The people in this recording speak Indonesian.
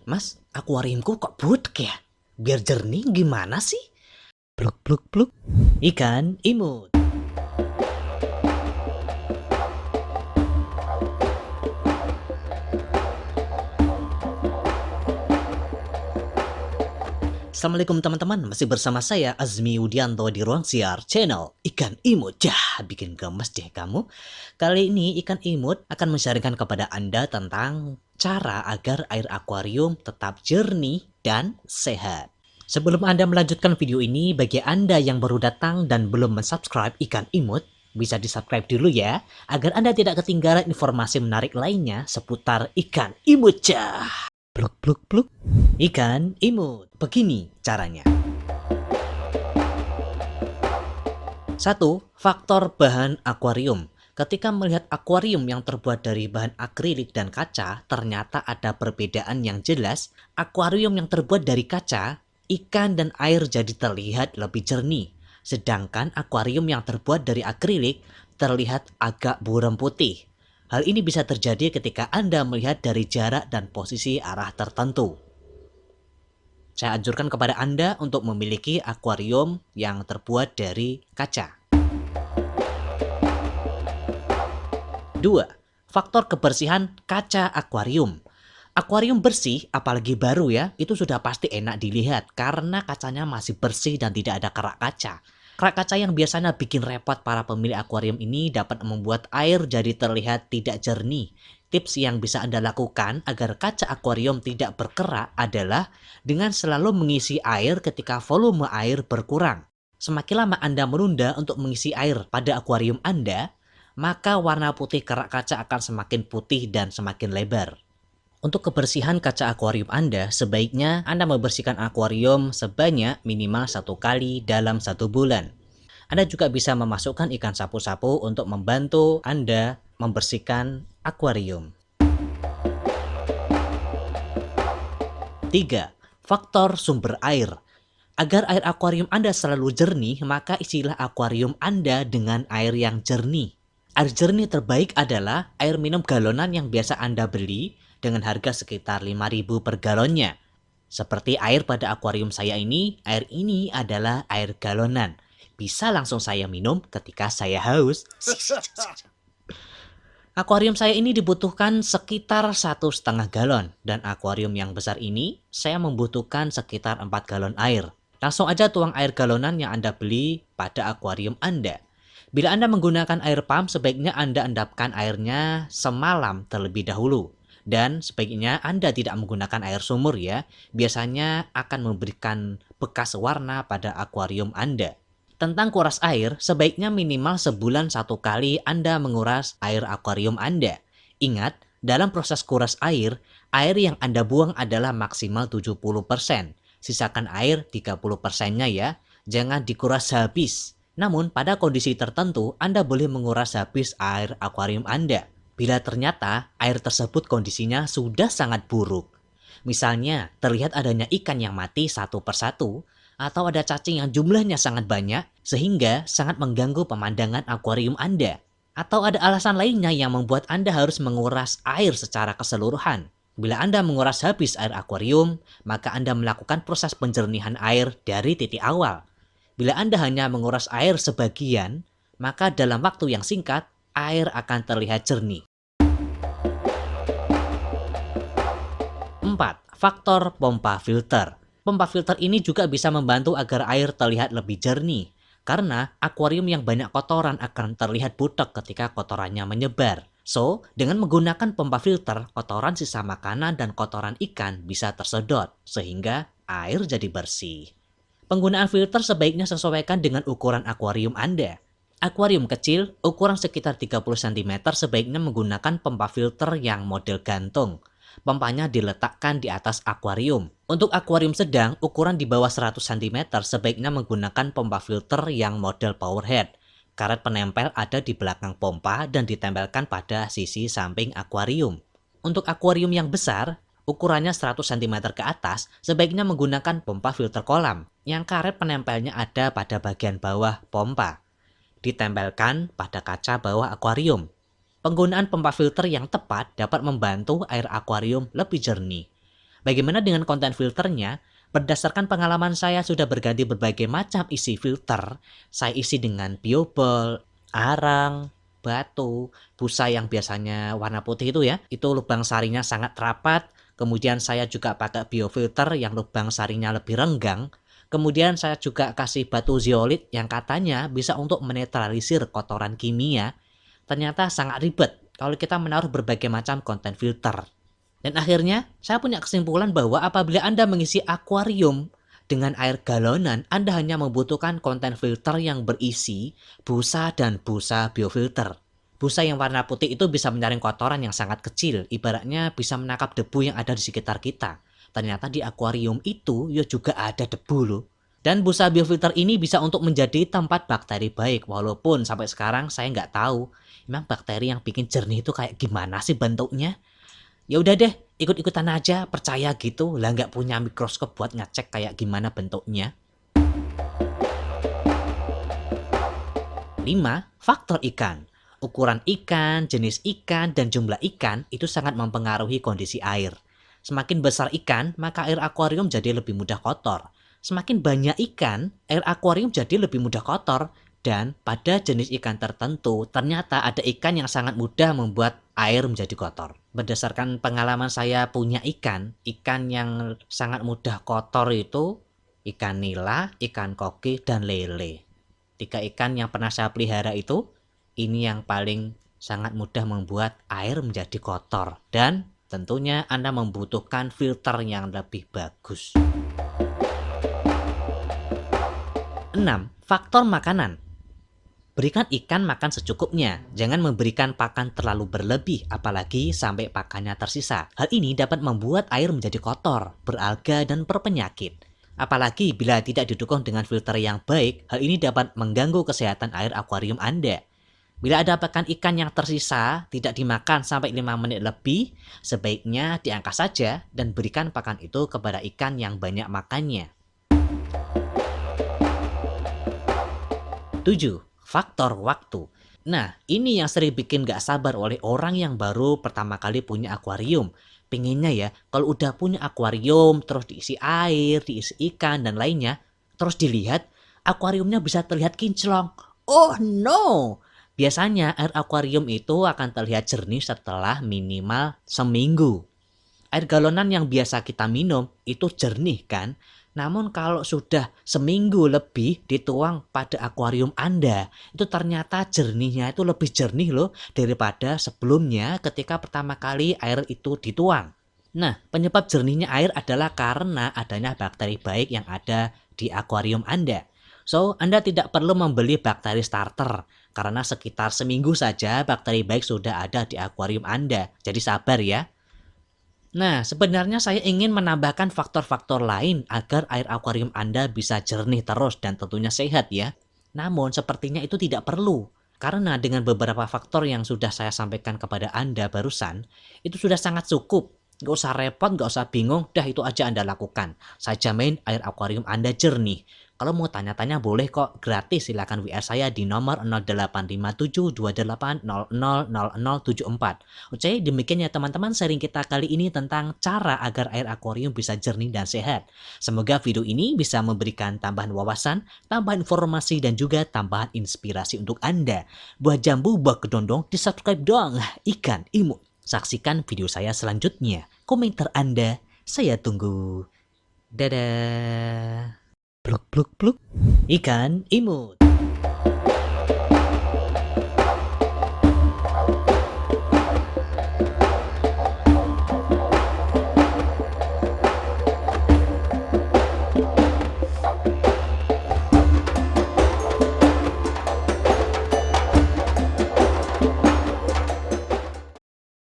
Mas, akuariumku kok budek ya? Biar jernih gimana sih? Pluk pluk pluk. Ikan imut. Assalamualaikum teman-teman, masih bersama saya Azmi Yudianto di ruang siar channel Ikan Imut. Bikin gemes deh kamu. Kali ini Ikan Imut akan menyarankan kepada Anda tentang cara agar air akuarium tetap jernih dan sehat. Sebelum Anda melanjutkan video ini, bagi Anda yang baru datang dan belum mensubscribe Ikan Imut, bisa di-subscribe dulu ya, agar Anda tidak ketinggalan informasi menarik lainnya seputar Ikan Imut. Pluk pluk pluk. Ikan imut. Begini caranya. 1. Faktor bahan akuarium. Ketika melihat akuarium yang terbuat dari bahan akrilik dan kaca, ternyata ada perbedaan yang jelas. Akuarium yang terbuat dari kaca, ikan dan air jadi terlihat lebih jernih. Sedangkan akuarium yang terbuat dari akrilik terlihat agak buram putih. Hal ini bisa terjadi ketika Anda melihat dari jarak dan posisi arah tertentu. Saya anjurkan kepada Anda untuk memiliki akuarium yang terbuat dari kaca. 2. Faktor kebersihan kaca akuarium. Akuarium bersih, apalagi baru ya, itu sudah pasti enak dilihat karena kacanya masih bersih dan tidak ada kerak kaca. Kerak kaca yang biasanya bikin repot para pemilik akuarium ini dapat membuat air jadi terlihat tidak jernih. Tips yang bisa Anda lakukan agar kaca akuarium tidak berkerak adalah dengan selalu mengisi air ketika volume air berkurang. Semakin lama Anda menunda untuk mengisi air pada akuarium Anda, maka warna putih kerak kaca akan semakin putih dan semakin lebar. Untuk kebersihan kaca akuarium Anda, sebaiknya Anda membersihkan akuarium sebanyak minimal 1 kali dalam 1 bulan. Anda juga bisa memasukkan ikan sapu-sapu untuk membantu Anda membersihkan akuarium. 3. Faktor sumber air. Agar air akuarium Anda selalu jernih, maka isilah akuarium Anda dengan air yang jernih. Air jernih terbaik adalah air minum galonan yang biasa Anda beli dengan harga sekitar 5.000 per galonnya. Seperti air pada akuarium saya ini, air ini adalah air galonan. Bisa langsung saya minum ketika saya haus. Akuarium saya ini dibutuhkan sekitar 1,5 galon. Dan akuarium yang besar ini, saya membutuhkan sekitar 4 galon air. Langsung aja tuang air galonan yang Anda beli pada akuarium Anda. Bila Anda menggunakan air pump, sebaiknya Anda endapkan airnya semalam terlebih dahulu. Dan sebaiknya Anda tidak menggunakan air sumur ya. Biasanya akan memberikan bekas warna pada akuarium Anda. Tentang kuras air, sebaiknya minimal sebulan 1 kali Anda menguras air akuarium Anda. Ingat, dalam proses kuras air yang Anda buang adalah maksimal 70%. Sisakan air 30%-nya ya. Jangan dikuras habis. Namun, pada kondisi tertentu, Anda boleh menguras habis air akuarium Anda. Bila ternyata air tersebut kondisinya sudah sangat buruk. Misalnya, terlihat adanya ikan yang mati satu persatu, atau ada cacing yang jumlahnya sangat banyak, sehingga sangat mengganggu pemandangan akuarium Anda. Atau ada alasan lainnya yang membuat Anda harus menguras air secara keseluruhan. Bila Anda menguras habis air akuarium, maka Anda melakukan proses penjernihan air dari titik awal. Bila Anda hanya menguras air sebagian, maka dalam waktu yang singkat, air akan terlihat jernih. 4. Faktor pompa filter. Pompa filter ini juga bisa membantu agar air terlihat lebih jernih. Karena akuarium yang banyak kotoran akan terlihat butek ketika kotorannya menyebar. So, dengan menggunakan pompa filter, kotoran sisa makanan dan kotoran ikan bisa tersedot, sehingga air jadi bersih. Penggunaan filter sebaiknya sesuaikan dengan ukuran akuarium Anda. Akuarium kecil, ukuran sekitar 30 cm sebaiknya menggunakan pompa filter yang model gantung. Pompanya diletakkan di atas akuarium. Untuk akuarium sedang, ukuran di bawah 100 cm sebaiknya menggunakan pompa filter yang model powerhead. Karet penempel ada di belakang pompa dan ditempelkan pada sisi samping akuarium. Untuk akuarium yang besar, ukurannya 100 cm ke atas, sebaiknya menggunakan pompa filter kolam, yang karet penempelnya ada pada bagian bawah pompa. Ditempelkan pada kaca bawah akuarium. Penggunaan pompa filter yang tepat dapat membantu air akuarium lebih jernih. Bagaimana dengan konten filternya? Berdasarkan pengalaman saya sudah berganti berbagai macam isi filter. Saya isi dengan biobel, arang, batu, busa yang biasanya warna putih itu ya. Itu lubang sarinya sangat rapat. Kemudian saya juga pakai biofilter yang lubang sarinya lebih renggang. Kemudian saya juga kasih batu zeolit yang katanya bisa untuk menetralisir kotoran kimia. Ternyata sangat ribet kalau kita menaruh berbagai macam konten filter. Dan akhirnya, saya punya kesimpulan bahwa apabila Anda mengisi akuarium dengan air galonan, Anda hanya membutuhkan konten filter yang berisi busa dan busa biofilter. Busa yang warna putih itu bisa menyaring kotoran yang sangat kecil, ibaratnya bisa menangkap debu yang ada di sekitar kita. Ternyata di akuarium itu ya juga ada debu loh. Dan busa biofilter ini bisa untuk menjadi tempat bakteri baik, walaupun sampai sekarang saya nggak tahu memang bakteri yang bikin jernih itu kayak gimana sih bentuknya. Ya udah deh, ikut-ikutan aja, percaya gitu. Lah nggak punya mikroskop buat ngecek kayak gimana bentuknya. 5. Faktor ikan. Ukuran ikan, jenis ikan, dan jumlah ikan itu sangat mempengaruhi kondisi air. Semakin besar ikan, maka air akuarium jadi lebih mudah kotor. Semakin banyak ikan, air akuarium jadi lebih mudah kotor. Dan pada jenis ikan tertentu, ternyata ada ikan yang sangat mudah membuat air menjadi kotor. Berdasarkan pengalaman saya punya ikan yang sangat mudah kotor itu ikan nila, ikan koki, dan lele. 3 ikan yang pernah saya pelihara itu, ini yang paling sangat mudah membuat air menjadi kotor. Dan tentunya Anda membutuhkan filter yang lebih bagus. 6. Faktor makanan. Berikan ikan makan secukupnya, jangan memberikan pakan terlalu berlebih, apalagi sampai pakannya tersisa. Hal ini dapat membuat air menjadi kotor, beralga, dan berpenyakit. Apalagi bila tidak didukung dengan filter yang baik, hal ini dapat mengganggu kesehatan air akuarium Anda. Bila ada pakan ikan yang tersisa, tidak dimakan sampai 5 menit lebih, sebaiknya diangkat saja dan berikan pakan itu kepada ikan yang banyak makannya. 7. Faktor waktu. Nah, ini yang sering bikin gak sabar oleh orang yang baru pertama kali punya akuarium. Pengennya ya, kalau udah punya akuarium, terus diisi air, diisi ikan, dan lainnya, terus dilihat, akuariumnya bisa terlihat kinclong. Oh no! Biasanya air akuarium itu akan terlihat jernih setelah minimal seminggu. Air galonan yang biasa kita minum itu jernih kan? Namun kalau sudah seminggu lebih dituang pada akuarium Anda, itu ternyata jernihnya itu lebih jernih loh daripada sebelumnya ketika pertama kali air itu dituang. Nah, penyebab jernihnya air adalah karena adanya bakteri baik yang ada di akuarium Anda. So, Anda tidak perlu membeli bakteri starter, karena sekitar seminggu saja bakteri baik sudah ada di akuarium Anda. Jadi sabar ya. Nah, sebenarnya saya ingin menambahkan faktor-faktor lain agar air akuarium Anda bisa jernih terus dan tentunya sehat ya. Namun sepertinya itu tidak perlu. Karena dengan beberapa faktor yang sudah saya sampaikan kepada Anda barusan, itu sudah sangat cukup. Gak usah repot, gak usah bingung, dah itu aja Anda lakukan. Saya jamin air akuarium Anda jernih. Kalau mau tanya-tanya boleh kok, gratis silakan WA saya di nomor 085728000074. Oke, demikian ya teman-teman sharing kita kali ini tentang cara agar air akuarium bisa jernih dan sehat. Semoga video ini bisa memberikan tambahan wawasan, tambahan informasi, dan juga tambahan inspirasi untuk Anda. Buah jambu, buah kedondong, di subscribe dong, ikan imut. Saksikan video saya selanjutnya. Komentar Anda, saya tunggu. Dadah. Pluk pluk pluk. Ikan imut.